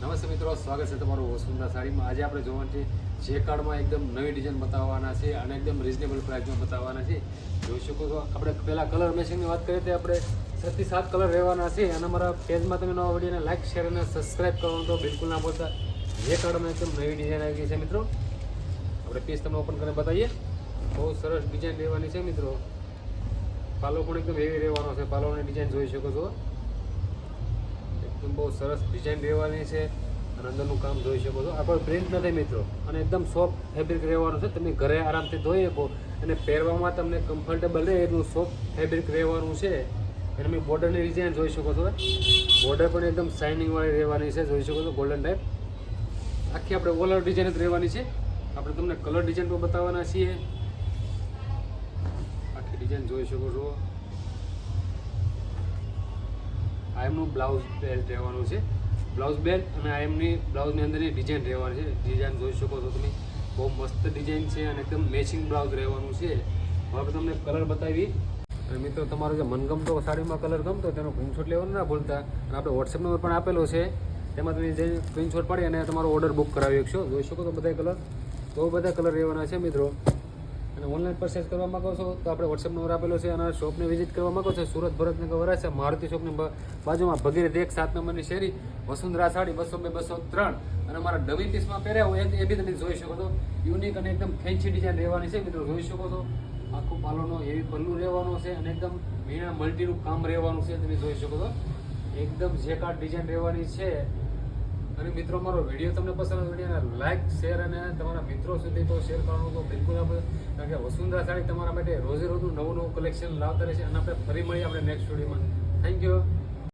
નમસ્તે મિત્રો, સ્વાગત છે તમારું વસુંધરા સાડીમાં. આજે આપણે જોવાનું છે જે કાર્ડમાં એકદમ નવી ડિઝાઇન બતાવવાના છે અને એકદમ રિઝનેબલ પ્રાઇસમાં બતાવવાના છે. જોઈ શકો છો, આપણે પહેલાં કલર મેચિંગની વાત કરીએ તો આપણે 6 થી 7 કલર રહેવાના છે. અને અમારા પેજમાં તમે નવા વિડીયોને લાઇક, શેર અને સબસ્ક્રાઈબ કરવાનું તો બિલકુલ ના ભૂલતા. જે કાર્ડમાં એકદમ નવી ડિઝાઇન આવી ગઈ છે મિત્રો. આપણે પીસ તમને ઓપન કરીને બતાવીએ. બહુ સરસ ડિઝાઇન રહેવાની છે મિત્રો. પાલો પણ એકદમ હેવી રહેવાનો છે. પાલોની ડિઝાઇન જોઈ શકો છો, બહુ સરસ ડિઝાઇન રહેવાની છે. અને અંદરનું કામ જોઈ શકો છો. આ કોઈ પ્રિન્ટ નથી મિત્રો, અને એકદમ સોફ્ટ ફેબ્રિક રહેવાનું છે. તમે ઘરે આરામથી ધોઈ શકો અને પહેરવામાં તમને કમ્ફર્ટેબલ રહે એટલું સોફ્ટ ફેબ્રિક રહેવાનું છે. અને તમે બોર્ડરની ડિઝાઇન જોઈ શકો છો. બોર્ડર પણ એકદમ શાઇનિંગવાળી રહેવાની છે. જોઈ શકો છો, ગોલ્ડન ટાઈપ. આખી આપણે ઓલર ડિઝાઇન જ રહેવાની છે. આપણે તમને કલર ડિઝાઇન પણ બતાવવાના છીએ. આખી ડિઝાઇન જોઈ શકો છો. આ એમનું બ્લાઉઝ બેલ્ટ રહેવાનું છે. બ્લાઉઝ બેલ્ટ અને આ એમની બ્લાઉઝની અંદરની ડિઝાઇન રહેવાની છે. ડિઝાઇન જોઈ શકો છો તમે, બહુ મસ્ત ડિઝાઇન છે અને એકદમ મેચિંગ બ્લાઉઝ રહેવાનું છે. હવે આપણે તમને કલર બતાવી. અને મિત્રો, તમારો જે મનગમતો સાડીમાં કલર ગમતો તેનો સ્ક્રીનશોટ લેવાનો ના ભૂલતા. અને આપણે વોટ્સએપ નંબર પણ આપેલો છે, તેમાં તમે જે સ્ક્રીનશોટ પાડી અને તમારો ઓર્ડર બુક કરાવી શકશો. જોઈ શકો તો બધા કલર, બહુ બધા કલર રહેવાના છે મિત્રો. અને ઓનલાઈન પરચેસ કરવા માંગો છો તો આપણે વોટ્સએપ નંબર આપેલો છે. અને શોપને વિઝિટ કરવા માંગો છો, સુરત ભરતનગર વરાછા મારુતિ શોપની બાજુમાં ભગીરથ 1 7 નંબરની શેરી, વસુંધરા સાડી 202-203. અને અમારા ડમી પીસમાં પહેર્યા હોય એ બી તમે જોઈ શકો છો. યુનિક અને એકદમ ફેન્સી ડિઝાઇન રહેવાની છે મિત્રો. જોઈ શકો છો, આખું પાલોનો એવી પલ્લું રહેવાનું છે અને એકદમ મીણા મલ્ટીનું કામ રહેવાનું છે. તમે જોઈ શકો છો, એકદમ જેકાર્ડ ડિઝાઇન રહેવાની છે. અને મિત્રો, અમારો વિડીયો તમને પસંદ આવે વિડીયોને લાઇક, શેર અને તમારા મિત્રો સુધી તો શેર કરવાનું તો બિલકુલ આપણે, કારણ કે વસુંધરા સાડી તમારા માટે રોજે રોજનું નવું કલેક્શન લાવતા રહેશે. અને આપણે ફરી મળીએ આપણે નેક્સ્ટ વિડીયોમાં. Thank you.